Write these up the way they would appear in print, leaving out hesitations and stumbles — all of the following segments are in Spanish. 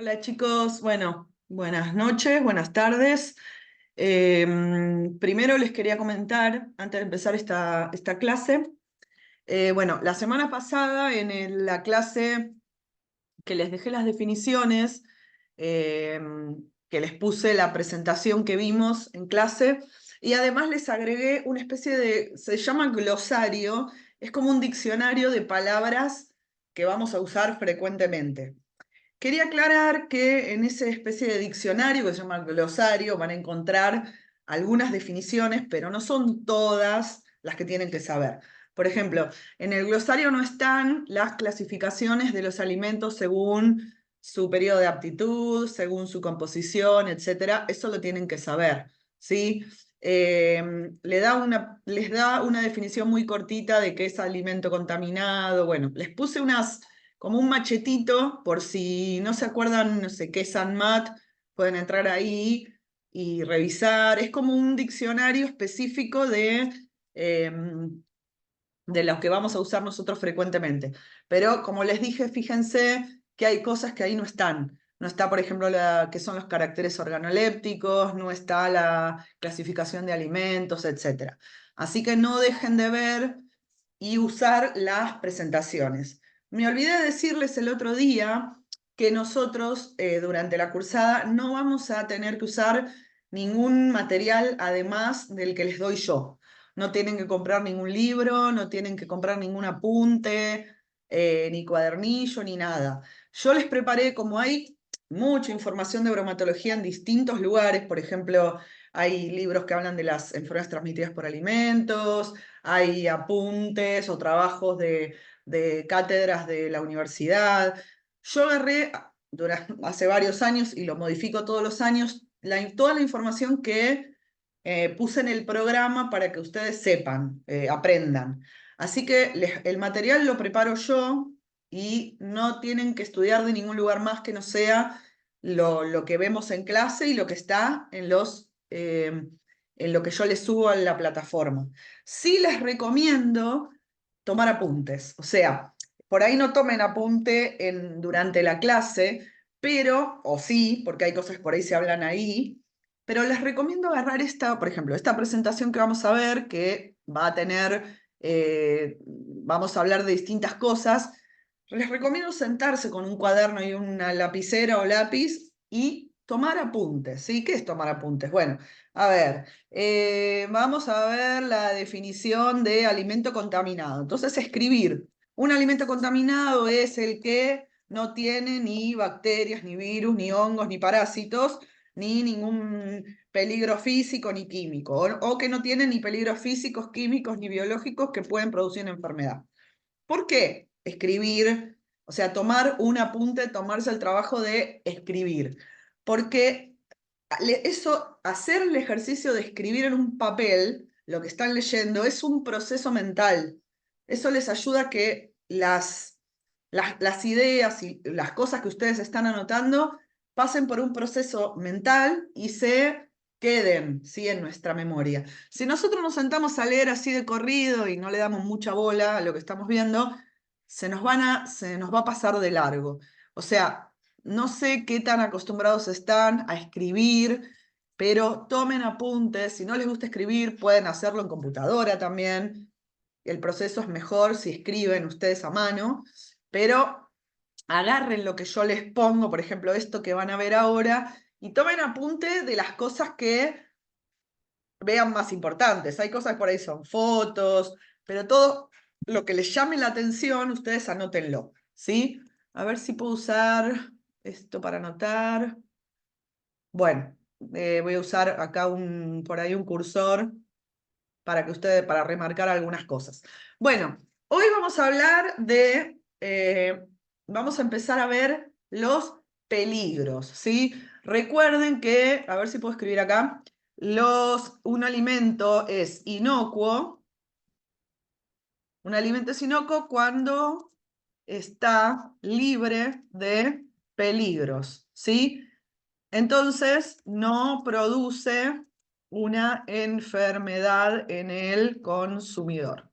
Hola chicos, bueno, buenas noches, buenas tardes. Primero les quería comentar, antes de empezar esta clase, bueno, la semana pasada la clase que les dejé las definiciones, eh, que les puse la presentación que vimos en clase, y además les agregué una especie se llama glosario, es como un diccionario de palabras que vamos a usar frecuentemente. Quería aclarar que en esa especie de diccionario que se llama glosario van a encontrar algunas definiciones, pero no son todas las que tienen que saber. Por ejemplo, en el glosario no están las clasificaciones de los alimentos según su periodo de aptitud, según su composición, etcétera. Eso lo tienen que saber, ¿sí? Les da una definición muy cortita de qué es alimento contaminado. Bueno, les puse como un machetito, por si no se acuerdan, no sé qué es SANMAT, pueden entrar ahí y revisar. Es como un diccionario específico de los que vamos a usar nosotros frecuentemente. Pero como les dije, fíjense que hay cosas que ahí no están. No está, por ejemplo, qué son los caracteres organolépticos, no está la clasificación de alimentos, etc. Así que no dejen de ver y usar las presentaciones. Me olvidé de decirles el otro día que nosotros durante la cursada no vamos a tener que usar ningún material además del que les doy yo. No tienen que comprar ningún libro, no tienen que comprar ningún apunte, ni cuadernillo, ni nada. Yo les preparé, como hay mucha información de bromatología en distintos lugares, por ejemplo, hay libros que hablan de las enfermedades transmitidas por alimentos, hay apuntes o trabajos de cátedras de la universidad. Yo agarré hace varios años y lo modifico todos los años, toda la información que puse en el programa para que ustedes sepan, aprendan. Así que el material lo preparo yo y no tienen que estudiar de ningún lugar más que no sea lo que vemos en clase y lo que está en lo que yo les subo a la plataforma. Sí les recomiendo tomar apuntes, o sea, por ahí no tomen apunte durante la clase, pero, o sí, porque hay cosas que por ahí se hablan ahí, pero les recomiendo agarrar por ejemplo, esta presentación que vamos a ver, que va a tener, vamos a hablar de distintas cosas. Les recomiendo sentarse con un cuaderno y una lapicera o lápiz y tomar apuntes, ¿sí? ¿Qué es tomar apuntes? Bueno, a ver, vamos a ver la definición de alimento contaminado. Entonces, escribir. Un alimento contaminado es el que no tiene ni bacterias, ni virus, ni hongos, ni parásitos, ni ningún peligro físico ni químico, o que no tiene ni peligros físicos, químicos, ni biológicos que pueden producir una enfermedad. ¿Por qué escribir? O sea, tomar un apunte, tomarse el trabajo de escribir. Porque hacer el ejercicio de escribir en un papel lo que están leyendo es un proceso mental. Eso les ayuda a que las ideas y las cosas que ustedes están anotando pasen por un proceso mental y se queden, ¿sí?, en nuestra memoria. Si nosotros nos sentamos a leer así de corrido y no le damos mucha bola a lo que estamos viendo, se nos va a pasar de largo. O sea, no sé qué tan acostumbrados están a escribir, pero tomen apuntes. Si no les gusta escribir, pueden hacerlo en computadora también. El proceso es mejor si escriben ustedes a mano, pero agarren lo que yo les pongo, por ejemplo, esto que van a ver ahora, y tomen apunte de las cosas que vean más importantes. Hay cosas por ahí son fotos, pero todo lo que les llame la atención, ustedes anótenlo, ¿sí? A ver si puedo usar esto para anotar. Bueno, voy a usar acá por ahí un cursor para remarcar algunas cosas. Bueno, hoy vamos a hablar vamos a empezar a ver los peligros, ¿sí? Recuerden que, a ver si puedo escribir acá, un alimento es inocuo, cuando está libre de peligros, ¿sí? Entonces, no produce una enfermedad en el consumidor.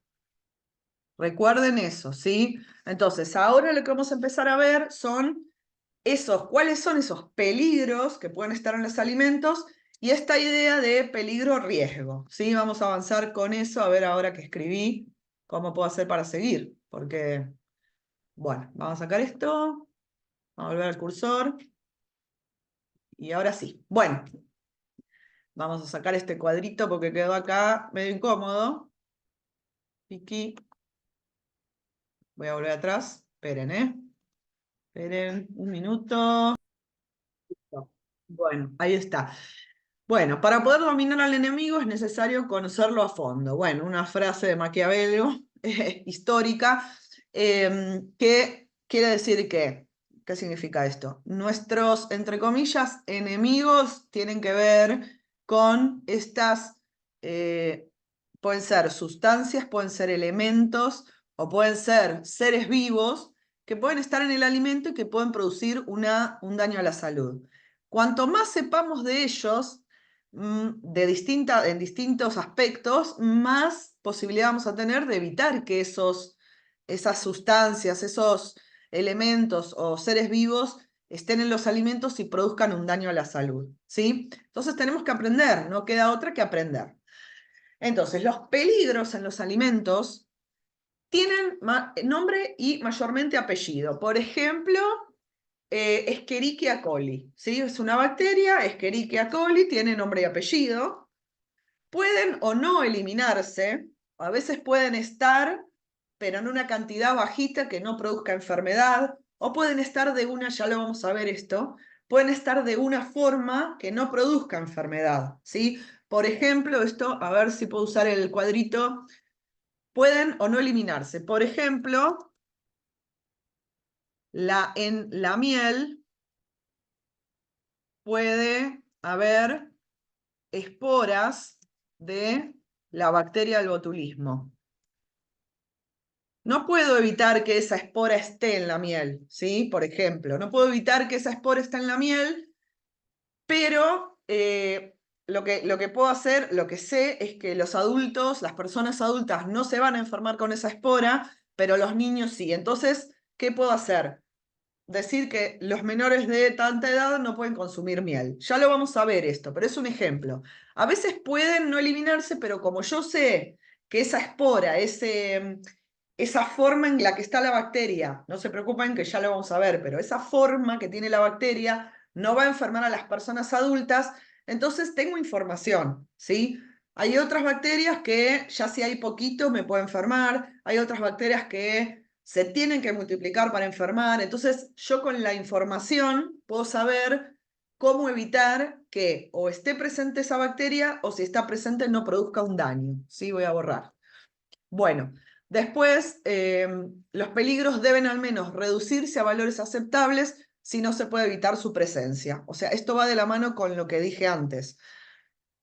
Recuerden eso, ¿sí? Entonces, ahora lo que vamos a empezar a ver son cuáles son esos peligros que pueden estar en los alimentos y esta idea de peligro-riesgo. ¿Sí? Vamos a avanzar con eso, a ver ahora que escribí, cómo puedo hacer para seguir. Porque, bueno, vamos a sacar esto, vamos a volver al cursor. Y ahora sí. Bueno, vamos a sacar este cuadrito porque quedó acá medio incómodo. Aquí. Voy a volver atrás. Esperen, ¿eh? Esperen un minuto. Bueno, ahí está. Bueno, para poder dominar al enemigo es necesario conocerlo a fondo. Bueno, una frase de Maquiavelo histórica que quiere decir que, ¿qué significa esto? Nuestros, entre comillas, enemigos tienen que ver con estas, pueden ser sustancias, pueden ser elementos o pueden ser seres vivos que pueden estar en el alimento y que pueden producir un daño a la salud. Cuanto más sepamos de ellos, en distintos aspectos, más posibilidad vamos a tener de evitar que esas sustancias, esos elementos o seres vivos estén en los alimentos y produzcan un daño a la salud, ¿sí? Entonces tenemos que aprender, no queda otra que aprender. Entonces, los peligros en los alimentos tienen nombre y mayormente apellido. Por ejemplo, Escherichia coli, ¿sí? Es una bacteria, Escherichia coli, tiene nombre y apellido. Pueden o no eliminarse, a veces pueden estar, pero en una cantidad bajita que no produzca enfermedad, o pueden estar de una, ya lo vamos a ver esto, pueden estar de una forma que no produzca enfermedad, ¿sí? Por ejemplo, esto, a ver si puedo usar el cuadrito, pueden o no eliminarse. Por ejemplo, en la miel puede haber esporas de la bacteria del botulismo. No puedo evitar que esa espora esté en la miel, ¿sí? Por ejemplo, no puedo evitar que esa espora esté en la miel, pero lo que puedo hacer, lo que sé es que los adultos, las personas adultas no se van a enfermar con esa espora, pero los niños sí. Entonces, ¿qué puedo hacer? Decir que los menores de tanta edad no pueden consumir miel. Ya lo vamos a ver esto, pero es un ejemplo. A veces pueden no eliminarse, pero como yo sé que esa espora, esa forma en la que está la bacteria, no se preocupen que ya lo vamos a ver, pero esa forma que tiene la bacteria no va a enfermar a las personas adultas, entonces tengo información, ¿sí? Hay otras bacterias que ya si hay poquito me puede enfermar, hay otras bacterias que se tienen que multiplicar para enfermar, entonces yo con la información puedo saber cómo evitar que o esté presente esa bacteria o si está presente no produzca un daño, ¿sí? Voy a borrar. Bueno, después los peligros deben al menos reducirse a valores aceptables si no se puede evitar su presencia. O sea, esto va de la mano con lo que dije antes.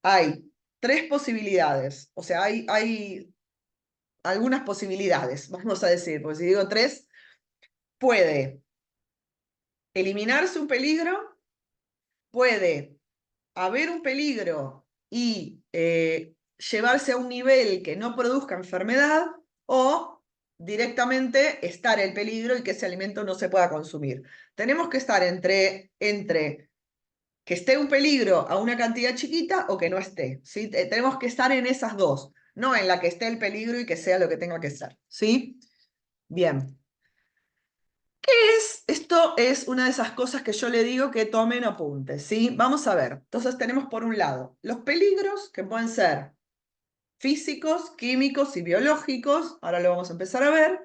Hay tres posibilidades, o sea, hay algunas posibilidades, vamos a decir, porque si digo tres, puede eliminarse un peligro, puede haber un peligro y llevarse a un nivel que no produzca enfermedad o directamente estar el peligro y que ese alimento no se pueda consumir. Tenemos que estar entre que esté un peligro a una cantidad chiquita o que no esté, ¿sí? Tenemos que estar en esas dos, no en la que esté el peligro y que sea lo que tenga que ser, ¿sí? Bien. Esto es una de esas cosas que yo le digo que tomen apuntes, ¿sí? Vamos a ver. Entonces tenemos por un lado los peligros que pueden ser físicos, químicos y biológicos, ahora lo vamos a empezar a ver,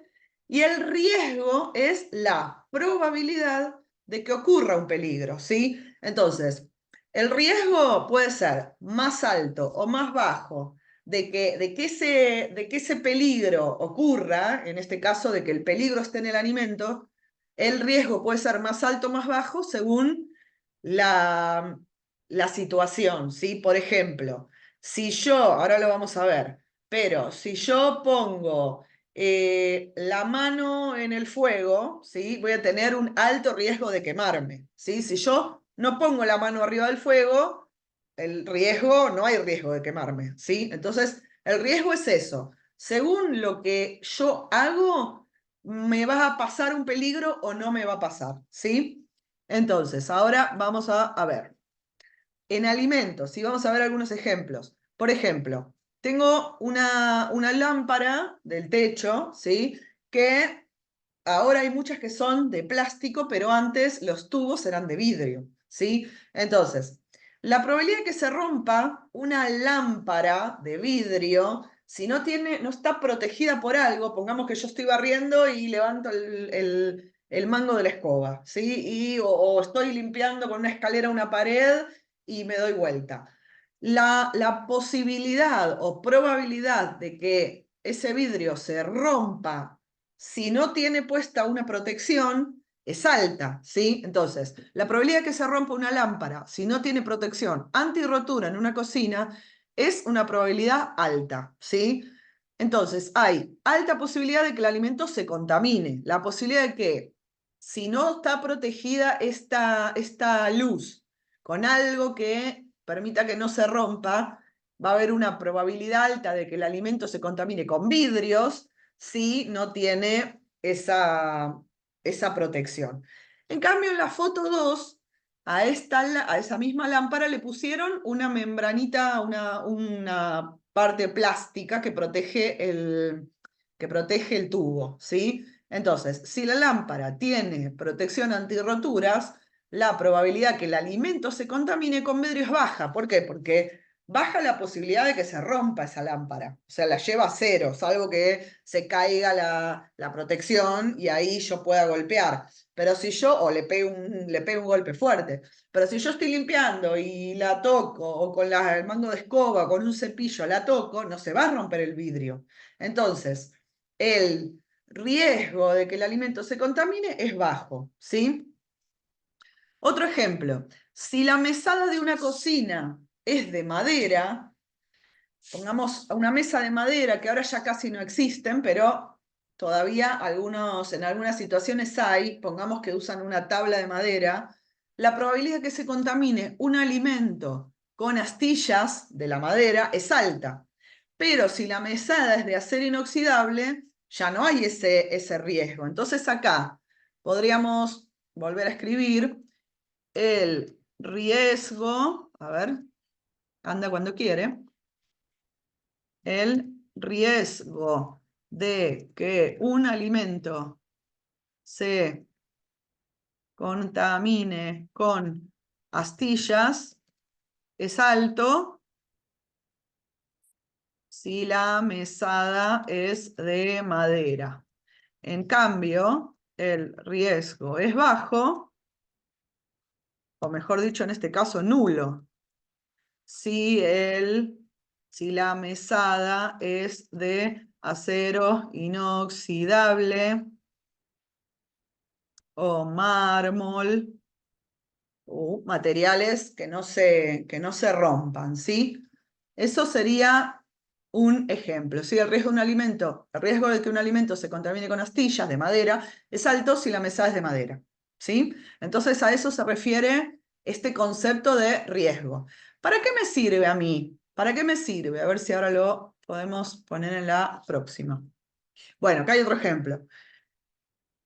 y el riesgo es la probabilidad de que ocurra un peligro, ¿sí? Entonces, el riesgo puede ser más alto o más bajo de que ese peligro ocurra, en este caso de que el peligro esté en el alimento, el riesgo puede ser más alto o más bajo según la situación, ¿sí? Por ejemplo, si yo, ahora lo vamos a ver, pero si yo pongo la mano en el fuego, ¿sí? Voy a tener un alto riesgo de quemarme, ¿sí? Si yo no pongo la mano arriba del fuego, no hay riesgo de quemarme, ¿sí? Entonces, el riesgo es eso. Según lo que yo hago, me va a pasar un peligro o no me va a pasar, ¿sí? Entonces, ahora vamos a ver. En alimentos, sí, vamos a ver algunos ejemplos. Por ejemplo, tengo una lámpara del techo, ¿sí? Que ahora hay muchas que son de plástico, pero antes los tubos eran de vidrio, ¿sí? Entonces, la probabilidad de que se rompa una lámpara de vidrio, si no tiene, no está protegida por algo, pongamos que yo estoy barriendo y levanto el mango de la escoba, ¿sí? O estoy limpiando con una escalera una pared y me doy vuelta. La posibilidad o probabilidad de que ese vidrio se rompa si no tiene puesta una protección, es alta, ¿sí? Entonces, la probabilidad de que se rompa una lámpara si no tiene protección antirrotura en una cocina es una probabilidad alta, ¿sí? Entonces, hay alta posibilidad de que el alimento se contamine, la posibilidad de que si no está protegida esta luz con algo que permita que no se rompa, va a haber una probabilidad alta de que el alimento se contamine con vidrios si no tiene esa protección. En cambio, en la foto 2, a esa misma lámpara le pusieron una membranita, una parte plástica que protege el tubo, ¿sí? Entonces, si la lámpara tiene protección antirroturas, la probabilidad que el alimento se contamine con vidrio es baja. ¿Por qué? Porque baja la posibilidad de que se rompa esa lámpara. O sea, la lleva a cero, salvo que se caiga la protección y ahí yo pueda golpear. Pero si yo, o le pego un golpe fuerte, pero si yo estoy limpiando y la toco, o con el mango de escoba, con un cepillo la toco, no se va a romper el vidrio. Entonces, el riesgo de que el alimento se contamine es bajo, ¿sí? Otro ejemplo, si la mesada de una cocina es de madera, pongamos una mesa de madera que ahora ya casi no existen, pero todavía en algunas situaciones hay, pongamos que usan una tabla de madera, la probabilidad de que se contamine un alimento con astillas de la madera es alta. Pero si la mesada es de acero inoxidable, ya no hay ese riesgo. Entonces acá podríamos volver a escribir el riesgo, a ver, anda cuando quiere, el riesgo de que un alimento se contamine con astillas es alto si la mesada es de madera. En cambio, el riesgo es bajo, o mejor dicho, en este caso, nulo, si la mesada es de acero inoxidable o mármol o materiales que no se rompan, ¿sí? Eso sería un ejemplo. ¿Sí? El riesgo de que un alimento se contamine con astillas de madera es alto si la mesada es de madera, ¿sí? Entonces a eso se refiere este concepto de riesgo. ¿Para qué me sirve a mí? ¿Para qué me sirve? A ver si ahora lo podemos poner en la próxima. Bueno, acá hay otro ejemplo.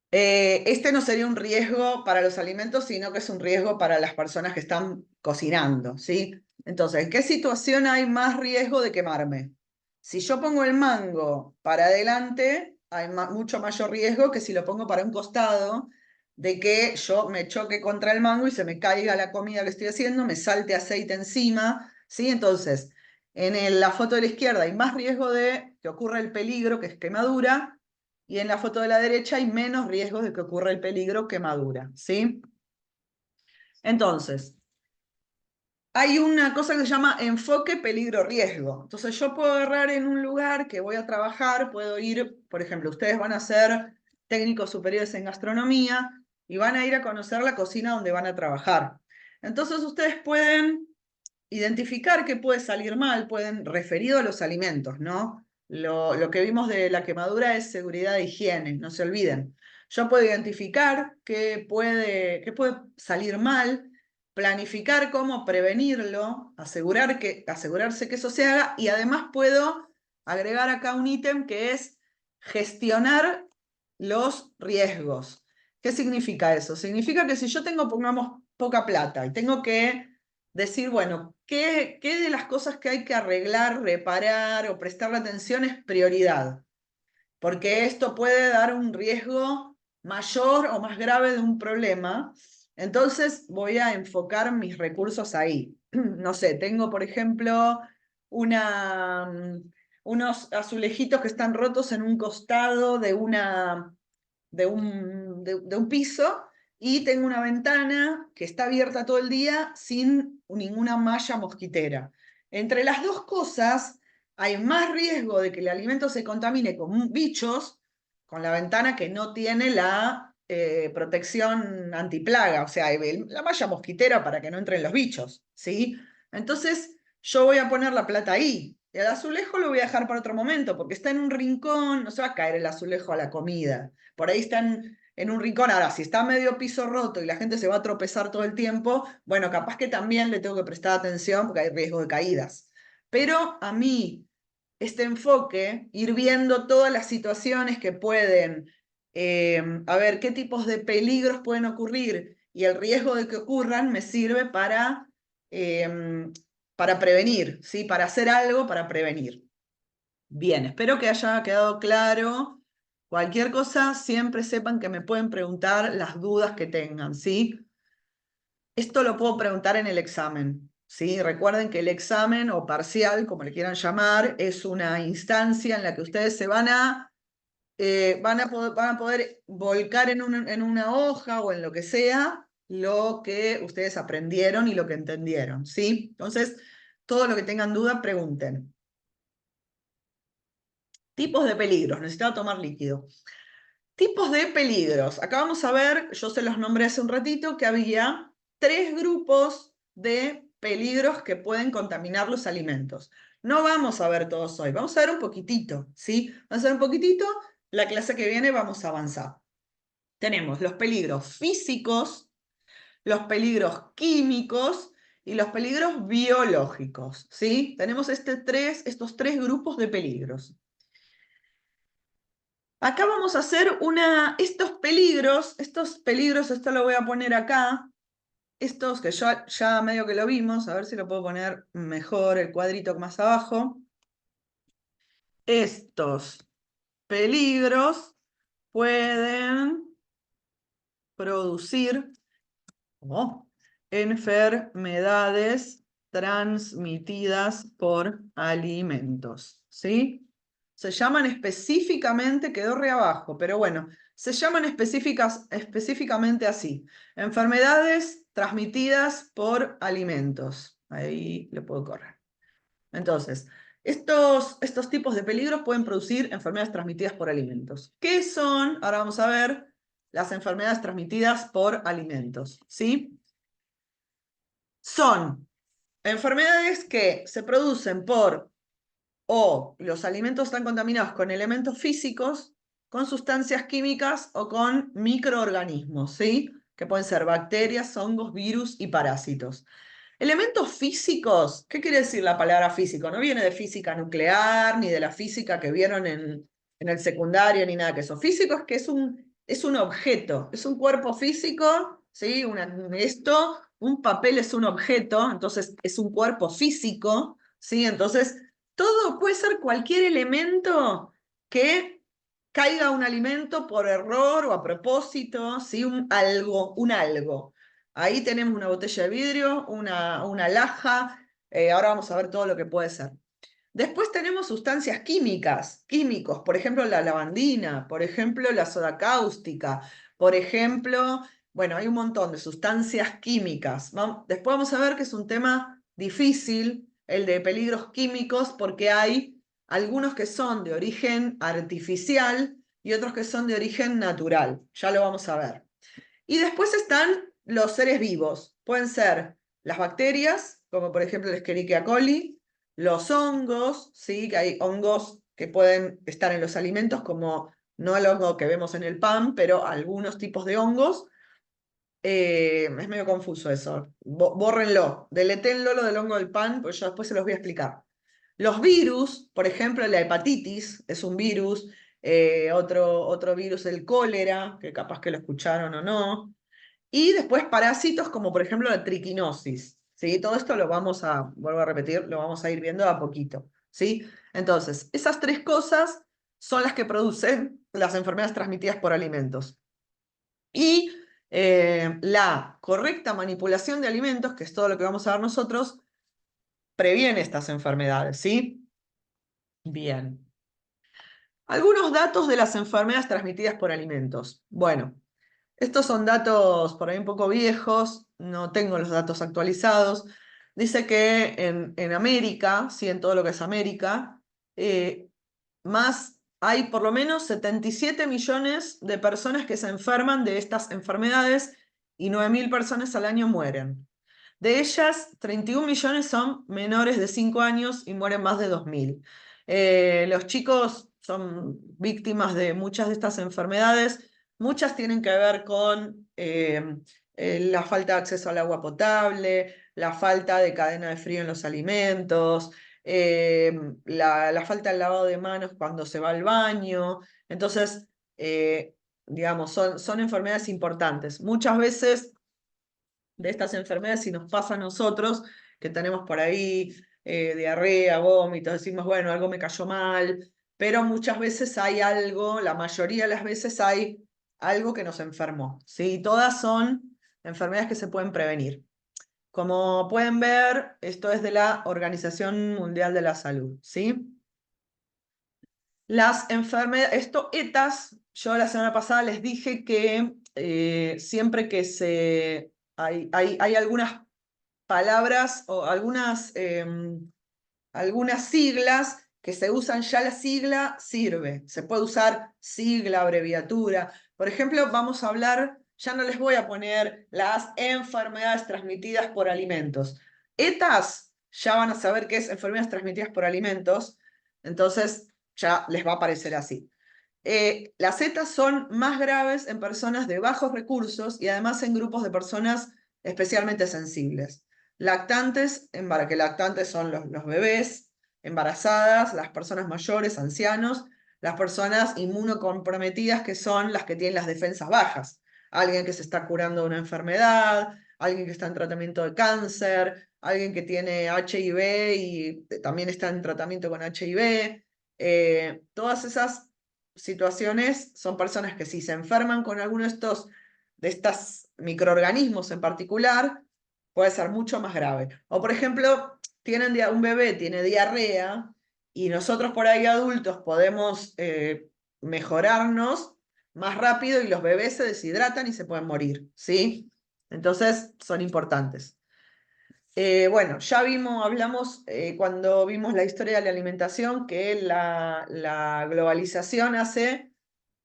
Este no sería un riesgo para los alimentos, sino que es un riesgo para las personas que están cocinando, ¿sí? Entonces, ¿en qué situación hay más riesgo de quemarme? Si yo pongo el mango para adelante, hay mucho mayor riesgo que si lo pongo para un costado, de que yo me choque contra el mango y se me caiga la comida que estoy haciendo, me salte aceite encima, ¿sí? Entonces, en la foto de la izquierda hay más riesgo de que ocurra el peligro, que es quemadura, y en la foto de la derecha hay menos riesgos de que ocurra el peligro quemadura, ¿sí? Entonces, hay una cosa que se llama enfoque peligro-riesgo. Entonces yo puedo agarrar en un lugar que voy a trabajar, puedo ir, por ejemplo, ustedes van a ser técnicos superiores en gastronomía y van a ir a conocer la cocina donde van a trabajar. Entonces ustedes pueden identificar qué puede salir mal, pueden, referido a los alimentos, ¿no? Lo que vimos de la quemadura es seguridad e higiene, no se olviden. Yo puedo identificar qué puede salir mal, planificar cómo prevenirlo, asegurarse que eso se haga, y además puedo agregar acá un ítem que es gestionar los riesgos. ¿Qué significa eso? Significa que si yo tengo, pongamos, poca plata y tengo que decir, bueno, ¿qué de las cosas que hay que arreglar, reparar o prestarle atención es prioridad? Porque esto puede dar un riesgo mayor o más grave de un problema. Entonces voy a enfocar mis recursos ahí. No sé, tengo, por ejemplo, una, unos azulejitos que están rotos en un costado de un piso y tengo una ventana que está abierta todo el día sin ninguna malla mosquitera. Entre las dos cosas hay más riesgo de que el alimento se contamine con bichos con la ventana que no tiene la protección antiplaga, o sea, la malla mosquitera para que no entren los bichos, ¿sí? Entonces yo voy a poner la plata ahí. Y el azulejo lo voy a dejar para otro momento, porque está en un rincón, no se va a caer el azulejo a la comida. Por ahí están en un rincón. Ahora, si está medio piso roto y la gente se va a tropezar todo el tiempo, bueno, capaz que también le tengo que prestar atención porque hay riesgo de caídas. Pero a mí, este enfoque, ir viendo todas las situaciones que pueden, a ver qué tipos de peligros pueden ocurrir y el riesgo de que ocurran, me sirve para prevenir, ¿sí? Para hacer algo para prevenir. Bien, espero que haya quedado claro. Cualquier cosa, siempre sepan que me pueden preguntar las dudas que tengan, ¿sí? Esto lo puedo preguntar en el examen, ¿sí? Recuerden que el examen o parcial, como le quieran llamar, es una instancia en la que ustedes se van a poder volcar en una hoja o en lo que sea lo que ustedes aprendieron y lo que entendieron, ¿sí? Entonces, todo lo que tengan duda, pregunten. Tipos de peligros. Necesitaba tomar líquido. Tipos de peligros. Acá vamos a ver, yo se los nombré hace un ratito, que había 3 grupos de peligros que pueden contaminar los alimentos. No vamos a ver todos hoy, vamos a ver un poquitito, ¿sí? Vamos a ver un poquitito, la clase que viene vamos a avanzar. Tenemos los peligros físicos, los peligros químicos y los peligros biológicos, ¿sí? Tenemos estos tres grupos de peligros. Acá vamos a hacer estos peligros, esto lo voy a poner acá, estos que ya medio que lo vimos, a ver si lo puedo poner mejor el cuadrito más abajo. Estos peligros pueden producir enfermedades transmitidas por alimentos, ¿sí? Se llaman específicamente, quedó re abajo, pero bueno, se llaman específicamente así, enfermedades transmitidas por alimentos. Ahí le puedo correr. Entonces, estos tipos de peligros pueden producir enfermedades transmitidas por alimentos. ¿Qué son? Ahora vamos a ver las enfermedades transmitidas por alimentos, ¿sí? Son enfermedades que se producen o los alimentos están contaminados con elementos físicos, con sustancias químicas o con microorganismos, ¿sí? Que pueden ser bacterias, hongos, virus y parásitos. Elementos físicos, ¿qué quiere decir la palabra físico? No viene de física nuclear, ni de la física que vieron en el secundario, ni nada que eso. Físico es que es un objeto, es un cuerpo físico, ¿sí? Un papel es un objeto, entonces es un cuerpo físico, ¿sí? Entonces, todo puede ser cualquier elemento que caiga un alimento por error o a propósito, ¿sí? Un algo. Ahí tenemos una botella de vidrio, una laja, ahora vamos a ver todo lo que puede ser. Después tenemos sustancias químicos, por ejemplo la lavandina, por ejemplo la soda cáustica, por ejemplo, bueno, hay un montón de sustancias químicas. Después vamos a ver que es un tema difícil, el de peligros químicos, porque hay algunos que son de origen artificial y otros que son de origen natural. Ya lo vamos a ver. Y después están los seres vivos. Pueden ser las bacterias, como por ejemplo el Escherichia coli, los hongos, ¿sí? Que hay hongos que pueden estar en los alimentos, como no el hongo que vemos en el pan, pero algunos tipos de hongos. Es medio confuso eso. Bórrenlo, deletenlo lo del hongo del pan, pues yo después se los voy a explicar. Los virus, por ejemplo, la hepatitis es un virus, otro virus, el cólera, que capaz que lo escucharon o no. Y después parásitos como por ejemplo la triquinosis. ¿Sí? Todo esto lo vamos a, vuelvo a repetir, lo vamos a ir viendo a poquito. ¿Sí? Entonces, esas tres cosas son las que producen las enfermedades transmitidas por alimentos. Y la correcta manipulación de alimentos, que es todo lo que vamos a ver nosotros, previene estas enfermedades, ¿sí? Bien. Algunos datos de las enfermedades transmitidas por alimentos. Bueno, estos son datos por ahí un poco viejos, no tengo los datos actualizados. Dice que en América, sí, en todo lo que es América, eh, hay por lo menos 77 millones de personas que se enferman de estas enfermedades y 9.000 personas al año mueren. De ellas, 31 millones son menores de 5 años y mueren más de 2.000. Los chicos son víctimas de muchas de estas enfermedades. Muchas tienen que ver con la falta de acceso al agua potable, la falta de cadena de frío en los alimentos, la falta del lavado de manos cuando se va al baño. Entonces, digamos, son enfermedades importantes. Muchas veces de estas enfermedades, si nos pasa a nosotros, que tenemos por ahí diarrea, vómitos, decimos, bueno, algo me cayó mal, pero muchas veces hay algo, la mayoría de las veces hay algo que nos enfermó, ¿sí? Todas son enfermedades que se pueden prevenir. Como pueden ver, esto es de la Organización Mundial de la Salud, ¿sí? Las enfermedades, esto ETAs, yo la semana pasada les dije que siempre que hay algunas palabras o algunas siglas que se usan, ya la sigla sirve. Se puede usar sigla, abreviatura. Por ejemplo, vamos a hablar, ya no les voy a poner las enfermedades transmitidas por alimentos. ETAs ya van a saber qué es enfermedades transmitidas por alimentos, entonces ya les va a parecer así. Las ETAs son más graves en personas de bajos recursos y además en grupos de personas especialmente sensibles. Lactantes, que lactantes son los bebés, embarazadas, las personas mayores, ancianos, las personas inmunocomprometidas que son las que tienen las defensas bajas. Alguien que se está curando de una enfermedad, alguien que está en tratamiento de cáncer, alguien que tiene HIV y también está en tratamiento con HIV. Todas esas situaciones son personas que si se enferman con alguno de estos microorganismos en particular, puede ser mucho más grave. O por ejemplo, un bebé tiene diarrea y nosotros por ahí adultos podemos mejorarnos más rápido y los bebés se deshidratan y se pueden morir, ¿sí? Entonces son importantes. Bueno, ya hablamos cuando vimos la historia de la alimentación que la globalización hace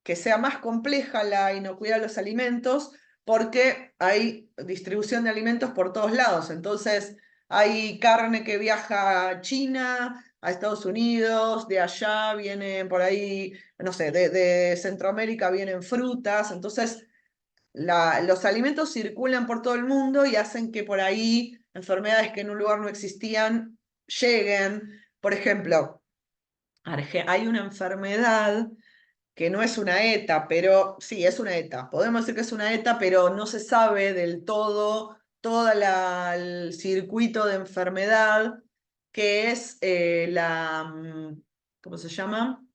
que sea más compleja la inocuidad de los alimentos porque hay distribución de alimentos por todos lados. Entonces, hay carne que viaja a China, a Estados Unidos, de allá vienen por ahí, no sé, de Centroamérica vienen frutas. Entonces, los alimentos circulan por todo el mundo y hacen que por ahí enfermedades que en un lugar no existían lleguen. Por ejemplo, hay una enfermedad que no es una ETA, pero sí, es una ETA. Podemos decir que es una ETA, pero no se sabe del todo el circuito de enfermedad, que es ¿cómo se llama?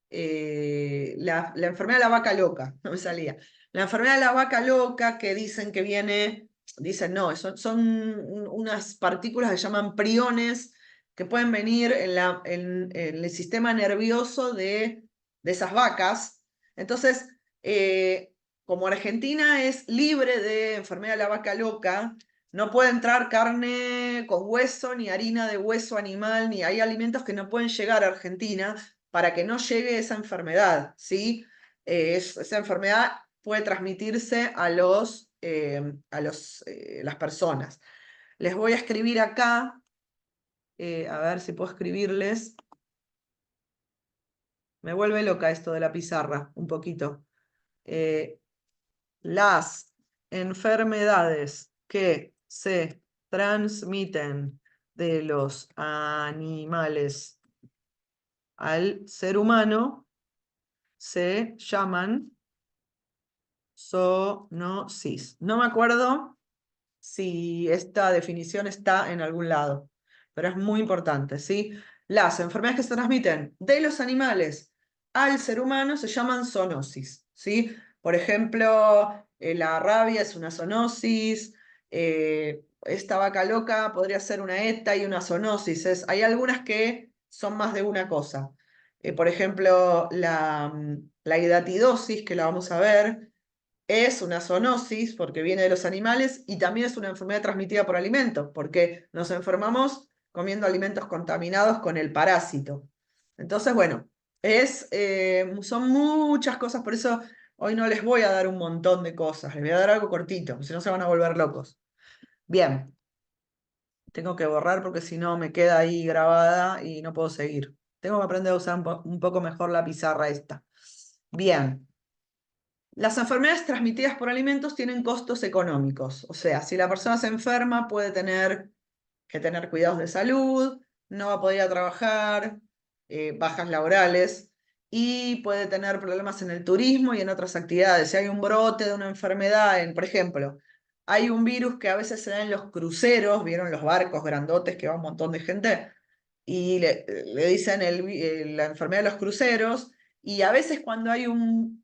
La enfermedad de la vaca loca, no me salía. La enfermedad de la vaca loca que dicen que viene, dicen no, son unas partículas que se llaman priones que pueden venir en el sistema nervioso de esas vacas. Entonces, como Argentina es libre de enfermedad de la vaca loca, no puede entrar carne con hueso, ni harina de hueso animal, ni hay alimentos que no pueden llegar a Argentina para que no llegue esa enfermedad, ¿sí? Esa enfermedad puede transmitirse las personas. Les voy a escribir acá, a ver si puedo escribirles. Me vuelve loca esto de la pizarra, un poquito. Las enfermedades que se transmiten de los animales al ser humano se llaman zoonosis. No me acuerdo si esta definición está en algún lado, pero es muy importante, ¿sí? Las enfermedades que se transmiten de los animales al ser humano se llaman zoonosis, ¿sí? Por ejemplo, la rabia es una zoonosis, esta vaca loca podría ser una ETA y una zoonosis. Hay algunas que son más de una cosa. Por ejemplo, la hidatidosis, que la vamos a ver, es una zoonosis porque viene de los animales y también es una enfermedad transmitida por alimentos, porque nos enfermamos comiendo alimentos contaminados con el parásito. Entonces, bueno, son muchas cosas, por eso hoy no les voy a dar un montón de cosas, les voy a dar algo cortito, si no se van a volver locos. Bien, tengo que borrar porque si no me queda ahí grabada y no puedo seguir. Tengo que aprender a usar un poco mejor la pizarra esta. Bien. Las enfermedades transmitidas por alimentos tienen costos económicos, o sea, si la persona se enferma puede tener que tener cuidados de salud, no va a poder ir a trabajar, bajas laborales y puede tener problemas en el turismo y en otras actividades. Si hay un brote de una enfermedad, por ejemplo, hay un virus que a veces se da en los cruceros, ¿vieron los barcos grandotes que va un montón de gente? Y le dicen la enfermedad de los cruceros, y a veces cuando hay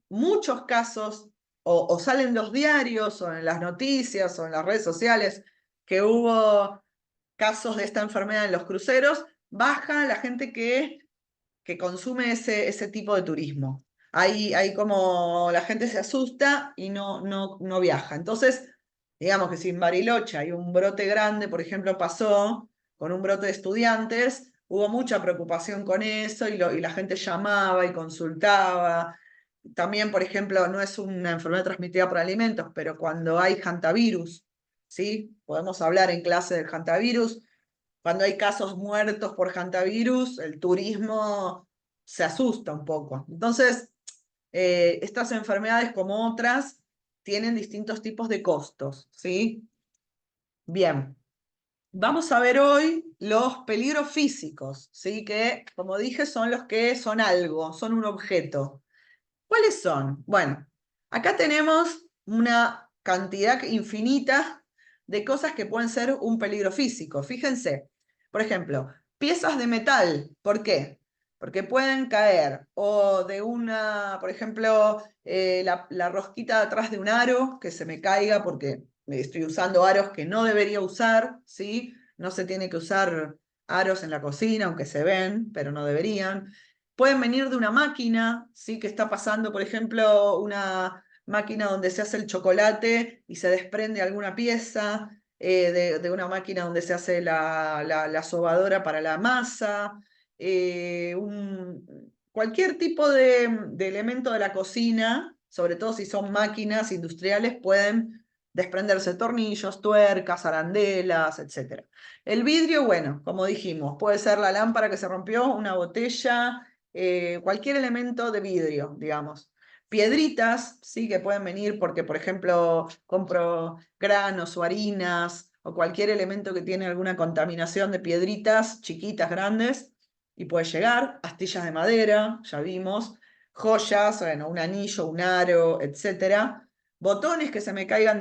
muchos casos, o salen los diarios, o en las noticias, o en las redes sociales, que hubo casos de esta enfermedad en los cruceros, baja la gente que consume ese tipo de turismo. Ahí como la gente se asusta y no viaja. Entonces, digamos que si en Bariloche hay un brote grande, por ejemplo, pasó con un brote de estudiantes, hubo mucha preocupación con eso y la gente llamaba y consultaba. También, por ejemplo, no es una enfermedad transmitida por alimentos, pero cuando hay hantavirus, ¿sí? Podemos hablar en clase del hantavirus. Cuando hay casos muertos por hantavirus, el turismo se asusta un poco. Entonces, estas enfermedades como otras tienen distintos tipos de costos, ¿sí? Bien, vamos a ver hoy los peligros físicos, ¿sí? Que, como dije, son los que son algo, son un objeto. ¿Cuáles son? Bueno, acá tenemos una cantidad infinita de cosas que pueden ser un peligro físico. Fíjense, por ejemplo, piezas de metal. ¿Por qué? Porque pueden caer o de por ejemplo, la rosquita de atrás de un aro que se me caiga porque estoy usando aros que no debería usar, ¿sí? No se tiene que usar aros en la cocina, aunque se ven, pero no deberían. Pueden venir de una máquina, ¿sí? Que está pasando, por ejemplo, una máquina donde se hace el chocolate y se desprende alguna pieza, de una máquina donde se hace la sobadora para la masa, cualquier tipo de elemento de la cocina, sobre todo si son máquinas industriales, pueden desprenderse tornillos, tuercas, arandelas, etc. El vidrio, bueno, como dijimos, puede ser la lámpara que se rompió, una botella, cualquier elemento de vidrio, digamos. Piedritas, sí, que pueden venir porque, por ejemplo, compro granos o harinas o cualquier elemento que tiene alguna contaminación de piedritas chiquitas, grandes, y puede llegar. Astillas de madera, ya vimos. Joyas, bueno, un anillo, un aro, etcétera. Botones que se me caigan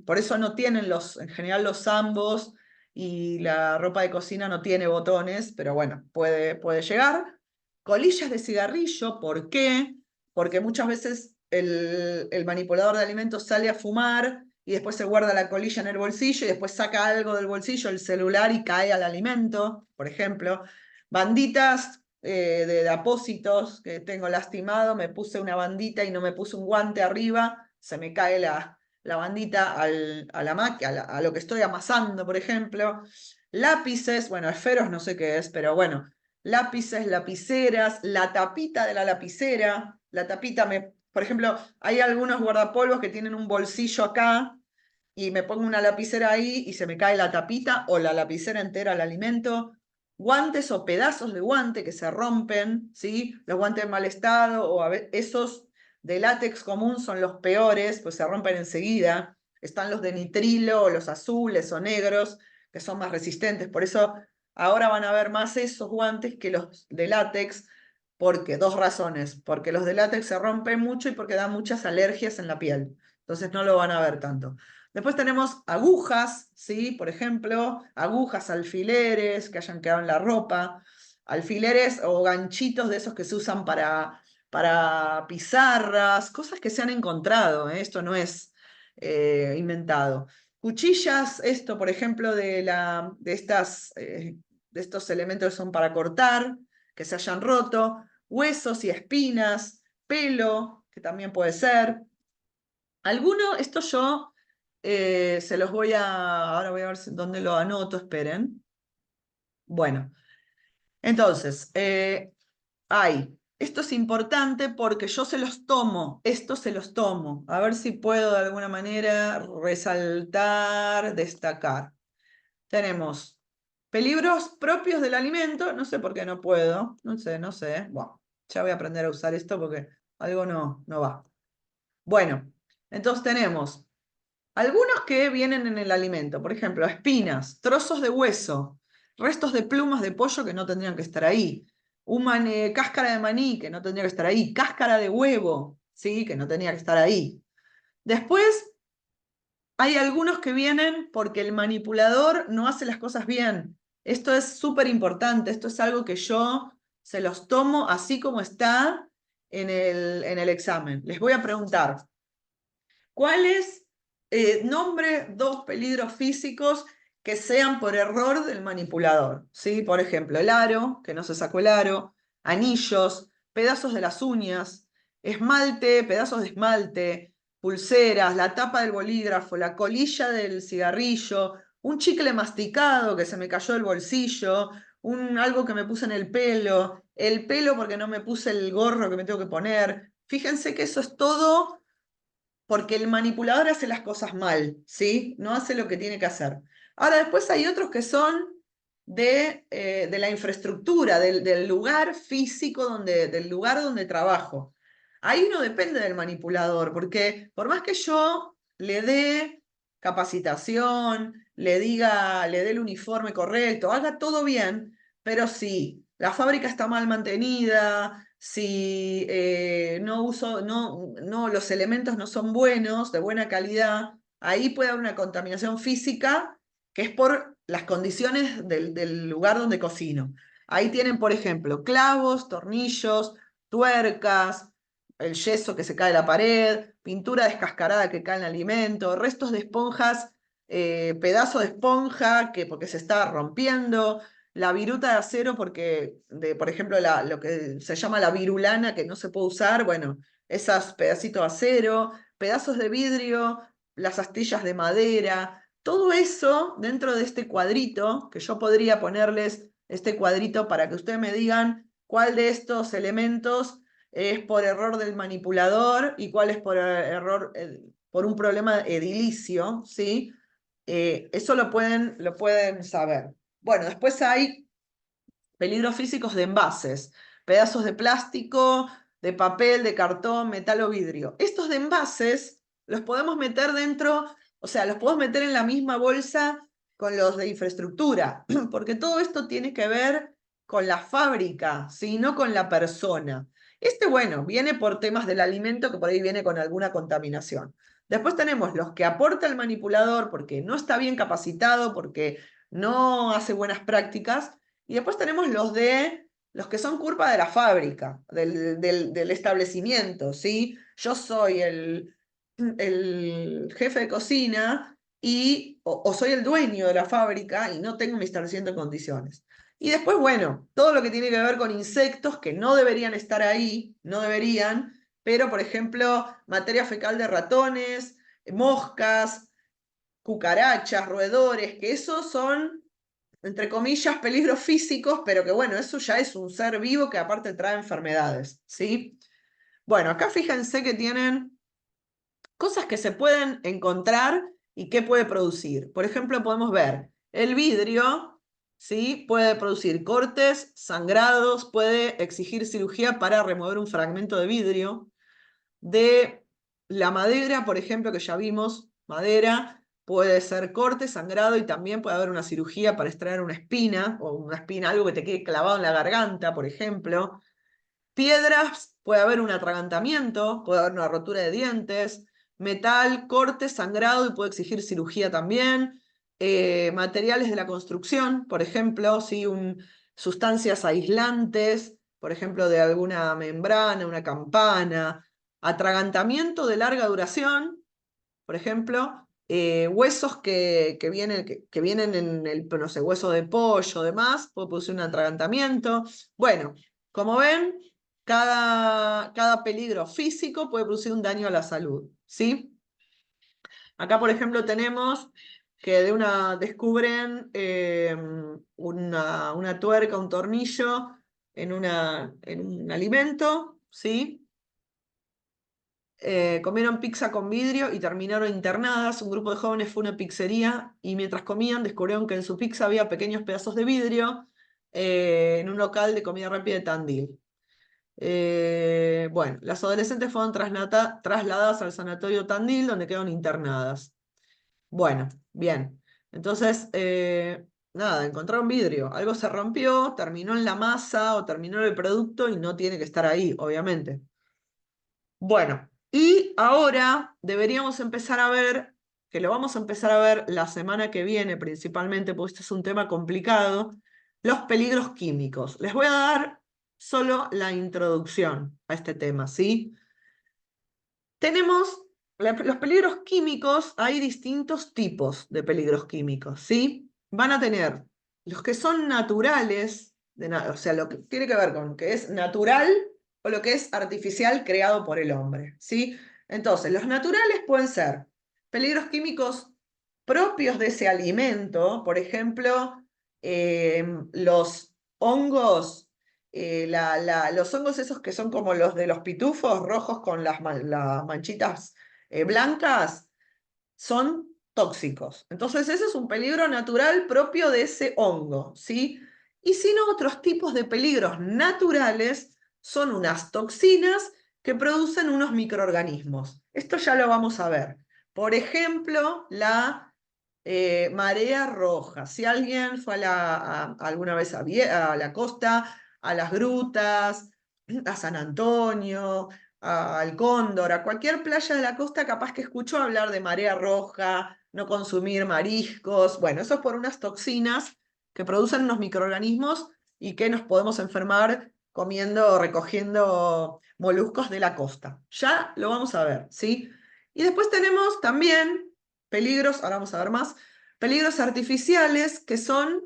por eso no tienen en general los zambos y la ropa de cocina no tiene botones, pero bueno, puede llegar. Colillas de cigarrillo, ¿por qué? Porque muchas veces el manipulador de alimentos sale a fumar y después se guarda la colilla en el bolsillo y después saca algo del bolsillo, el celular, y cae al alimento, por ejemplo. Banditas de apósitos que tengo lastimado, me puse una bandita y no me puse un guante arriba, se me cae la bandita a lo que estoy amasando, por ejemplo. Lápices, bueno, esferos no sé qué es, pero bueno, lápices, lapiceras, la tapita de la lapicera, por ejemplo, hay algunos guardapolvos que tienen un bolsillo acá y me pongo una lapicera ahí y se me cae la tapita o la lapicera entera al alimento. Guantes o pedazos de guante que se rompen, ¿sí? Los guantes en mal estado o esos de látex común son los peores, pues se rompen enseguida. Están los de nitrilo, los azules o negros, que son más resistentes. Por eso ahora van a ver más esos guantes que los de látex, porque, dos razones, porque los de látex se rompen mucho y porque dan muchas alergias en la piel. Entonces no lo van a ver tanto. Después tenemos agujas, ¿sí? Por ejemplo, agujas, alfileres que hayan quedado en la ropa, alfileres o ganchitos de esos que se usan para pizarras, cosas que se han encontrado, ¿eh? Esto no es inventado. Cuchillas, esto, por ejemplo, de estos elementos que son para cortar, que se hayan roto, huesos y espinas, pelo, que también puede ser. Alguno, esto yo se los voy ahora voy a ver dónde lo anoto, esperen. Bueno, entonces, esto es importante porque yo se los tomo, esto se los tomo. A ver si puedo de alguna manera resaltar, destacar. Tenemos peligros propios del alimento, no sé por qué no puedo, no sé. Bueno, ya voy a aprender a usar esto porque algo no va. Bueno, entonces tenemos algunos que vienen en el alimento, por ejemplo, espinas, trozos de hueso, restos de plumas de pollo que no tendrían que estar ahí, cáscara de maní que no tendría que estar ahí, cáscara de huevo, ¿sí? Que no tenía que estar ahí. Después hay algunos que vienen porque el manipulador no hace las cosas bien. Esto es súper importante, esto es algo que yo se los tomo así como está en el examen. Les voy a preguntar, ¿cuáles nombre dos peligros físicos que sean por error del manipulador? ¿Sí? Por ejemplo, el aro, que no se sacó el aro, anillos, pedazos de las uñas, esmalte, pedazos de esmalte, pulseras, la tapa del bolígrafo, la colilla del cigarrillo, un chicle masticado que se me cayó del bolsillo, algo que me puse en el pelo porque no me puse el gorro que me tengo que poner. Fíjense que eso es todo porque el manipulador hace las cosas mal, ¿sí? No hace lo que tiene que hacer. Ahora, después hay otros que son de la infraestructura, del lugar físico, del lugar donde trabajo. Ahí no depende del manipulador, porque por más que yo le dé capacitación, le dé el uniforme correcto, haga todo bien, pero si la fábrica está mal mantenida, si los elementos no son buenos, de buena calidad, ahí puede haber una contaminación física que es por las condiciones del lugar donde cocino. Ahí tienen, por ejemplo, clavos, tornillos, tuercas, el yeso que se cae de la pared, pintura descascarada que cae en el alimento, restos de esponjas, pedazo de esponja porque se está rompiendo, la viruta de acero porque, por ejemplo, lo que se llama la virulana que no se puede usar, bueno, esos pedacitos de acero, pedazos de vidrio, las astillas de madera, todo eso dentro de este cuadrito, que yo podría ponerles este cuadrito para que ustedes me digan cuál de estos elementos es por error del manipulador y cuál es por error, por un problema edilicio, ¿sí? Eso lo pueden saber. Bueno, después hay peligros físicos de envases, pedazos de plástico, de papel, de cartón, metal o vidrio. Estos de envases los podemos meter dentro, o sea, los podemos meter en la misma bolsa con los de infraestructura, porque todo esto tiene que ver con la fábrica, ¿sí? No con la persona. Bueno, viene por temas del alimento que por ahí viene con alguna contaminación. Después tenemos los que aporta el manipulador porque no está bien capacitado, porque no hace buenas prácticas, y después tenemos los que son culpa de la fábrica, del establecimiento, ¿sí? Yo soy el jefe de cocina o soy el dueño de la fábrica y no tengo mi establecimiento en condiciones. Y después, bueno, todo lo que tiene que ver con insectos que no deberían estar ahí, no deberían, pero por ejemplo, materia fecal de ratones, moscas, cucarachas, roedores, que esos son entre comillas, peligros físicos, pero que bueno, eso ya es un ser vivo que aparte trae enfermedades, ¿sí? Bueno, acá fíjense que tienen cosas que se pueden encontrar y qué puede producir. Por ejemplo, podemos ver el vidrio, ¿sí? Puede producir cortes, sangrados, puede exigir cirugía para remover un fragmento de vidrio. De la madera, por ejemplo, que ya vimos, madera, puede ser corte, sangrado y también puede haber una cirugía para extraer una espina, o una espina, algo que te quede clavado en la garganta, por ejemplo. Piedras, puede haber un atragantamiento, puede haber una rotura de dientes. Metal, corte, sangrado y puede exigir cirugía también. Materiales de la construcción, por ejemplo, ¿sí? Sustancias aislantes, por ejemplo, de alguna membrana, una campana. Atragantamiento de larga duración, por ejemplo, huesos que vienen en el, no sé, hueso de pollo, demás, puede producir un atragantamiento. Bueno, como ven, cada peligro físico puede producir un daño a la salud, ¿sí? Acá, por ejemplo, tenemos que descubren una tuerca, un tornillo en un alimento, ¿sí? Comieron pizza con vidrio y terminaron internadas. Un grupo de jóvenes fue a una pizzería y mientras comían descubrieron que en su pizza había pequeños pedazos de vidrio en un local de comida rápida de Tandil. Bueno, las adolescentes fueron trasladadas al sanatorio Tandil, donde quedaron internadas. Bueno, bien. Entonces, nada, encontraron vidrio. Algo se rompió, terminó en la masa o terminó en el producto y no tiene que estar ahí, obviamente. Bueno, y ahora deberíamos empezar a ver, que lo vamos a empezar a ver la semana que viene principalmente, porque este es un tema complicado, los peligros químicos. Les voy a dar solo la introducción a este tema, ¿sí? Tenemos los peligros químicos, hay distintos tipos de peligros químicos, ¿sí? Van a tener los que son naturales, o sea, lo que tiene que ver con que es natural o lo que es artificial creado por el hombre, ¿sí? Entonces, los naturales pueden ser peligros químicos propios de ese alimento, por ejemplo, los hongos los hongos esos que son como los de los pitufos rojos con las manchitas blancas son tóxicos. Entonces ese es un peligro natural propio de ese hongo, ¿sí? Y si no, otros tipos de peligros naturales son unas toxinas que producen unos microorganismos. Esto ya lo vamos a ver. Por ejemplo, la marea roja. Si alguien fue alguna vez a la costa, a las grutas, a San Antonio, al Cóndor, a cualquier playa de la costa, capaz que escuchó hablar de marea roja, no consumir mariscos. Bueno, eso es por unas toxinas que producen unos microorganismos y que nos podemos enfermar comiendo o recogiendo moluscos de la costa. Ya lo vamos a ver, ¿sí? Y después tenemos también peligros, ahora vamos a ver más, peligros artificiales que son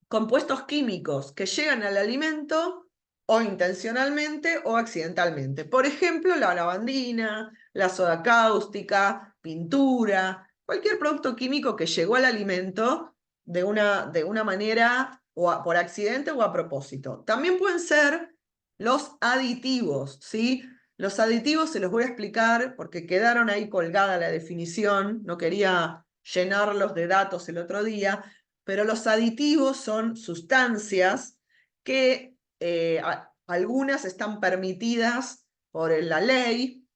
compuestos químicos que llegan al alimento o intencionalmente o accidentalmente. Por ejemplo, la lavandina, la soda cáustica, pintura, cualquier producto químico que llegó al alimento de una manera o por accidente o a propósito. También pueden ser los aditivos, ¿sí? Los aditivos se los voy a explicar porque quedaron ahí colgada la definición, no quería llenarlos de datos el otro día, pero los aditivos son sustancias que algunas están permitidas por la ley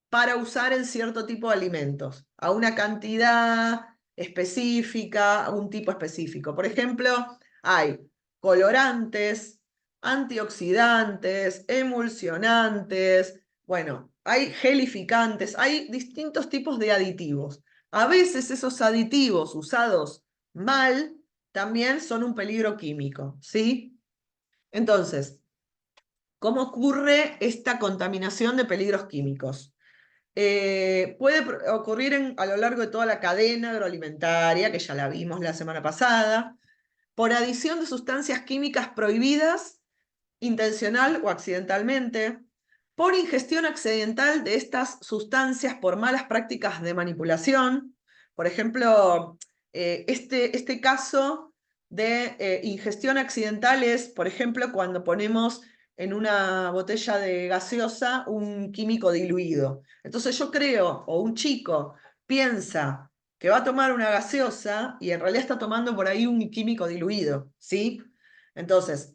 para usar en cierto tipo de alimentos, a una cantidad específica, a un tipo específico. Por ejemplo, hay colorantes, antioxidantes, emulsionantes, bueno, hay gelificantes, hay distintos tipos de aditivos. A veces esos aditivos usados mal también son un peligro químico, ¿sí? Entonces, ¿cómo ocurre esta contaminación de peligros químicos? Puede ocurrir a lo largo de toda la cadena agroalimentaria, que ya la vimos la semana pasada, por adición de sustancias químicas prohibidas, intencional o accidentalmente, por ingestión accidental de estas sustancias por malas prácticas de manipulación. Por ejemplo, este caso de ingestión accidental es, por ejemplo, cuando ponemos en una botella de gaseosa un químico diluido. Entonces yo creo, o un chico piensa que va a tomar una gaseosa y en realidad está tomando por ahí un químico diluido, ¿sí? Entonces,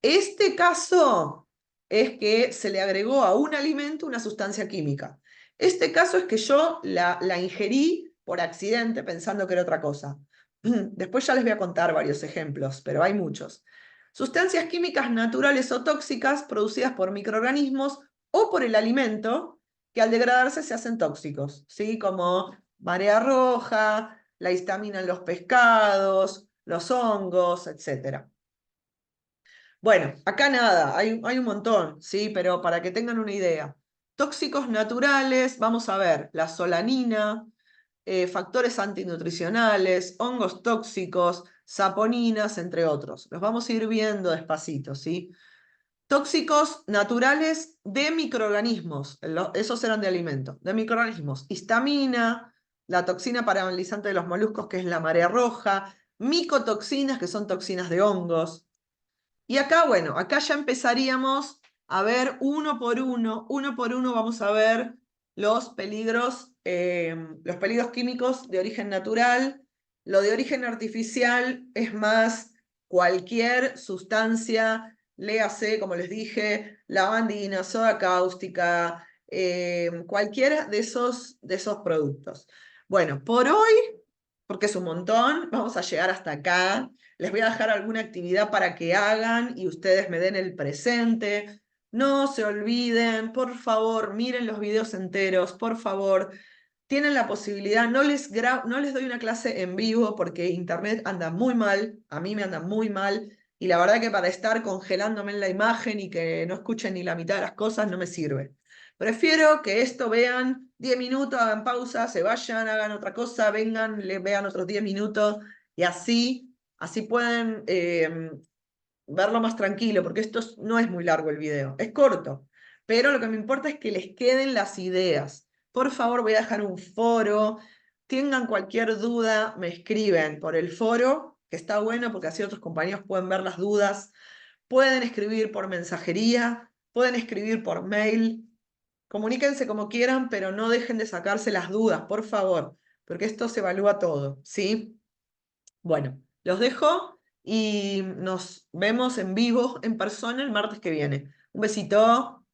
este caso es que se le agregó a un alimento una sustancia química. Este caso es que yo la ingerí por accidente pensando que era otra cosa. Después ya les voy a contar varios ejemplos, pero hay muchos. Sustancias químicas naturales o tóxicas producidas por microorganismos o por el alimento que al degradarse se hacen tóxicos, ¿sí? Como marea roja, la histamina en los pescados, los hongos, etc. Bueno, acá nada, hay un montón, ¿sí? Pero para que tengan una idea. Tóxicos naturales, vamos a ver, la solanina, factores antinutricionales, hongos tóxicos, saponinas, entre otros. Los vamos a ir viendo despacito, ¿sí? Tóxicos naturales de microorganismos, esos eran de alimentos, de microorganismos. Histamina, la toxina paralizante de los moluscos, que es la marea roja, micotoxinas, que son toxinas de hongos. Y acá, bueno, acá ya empezaríamos a ver uno por uno vamos a ver los peligros químicos de origen natural. Lo de origen artificial es más cualquier sustancia, léase, como les dije, lavandina, soda cáustica, cualquiera de esos productos. Bueno, por hoy, porque es un montón, vamos a llegar hasta acá. Les voy a dejar alguna actividad para que hagan y ustedes me den el presente. No se olviden, por favor, miren los videos enteros, por favor. Tienen la posibilidad, no les doy una clase en vivo porque internet anda muy mal, a mí me anda muy mal, y la verdad que para estar congelándome en la imagen y que no escuchen ni la mitad de las cosas no me sirve. Prefiero que esto vean 10 minutos, hagan pausa, se vayan, hagan otra cosa, vengan, vean otros 10 minutos y así pueden verlo más tranquilo, porque no es muy largo el video, es corto, pero lo que me importa es que les queden las ideas. Por favor, voy a dejar un foro, tengan cualquier duda, me escriben por el foro, que está bueno porque así otros compañeros pueden ver las dudas, pueden escribir por mensajería, pueden escribir por mail, comuníquense como quieran, pero no dejen de sacarse las dudas, por favor, porque esto se evalúa todo, ¿sí? Bueno, los dejo y nos vemos en vivo, en persona, el martes que viene. Un besito.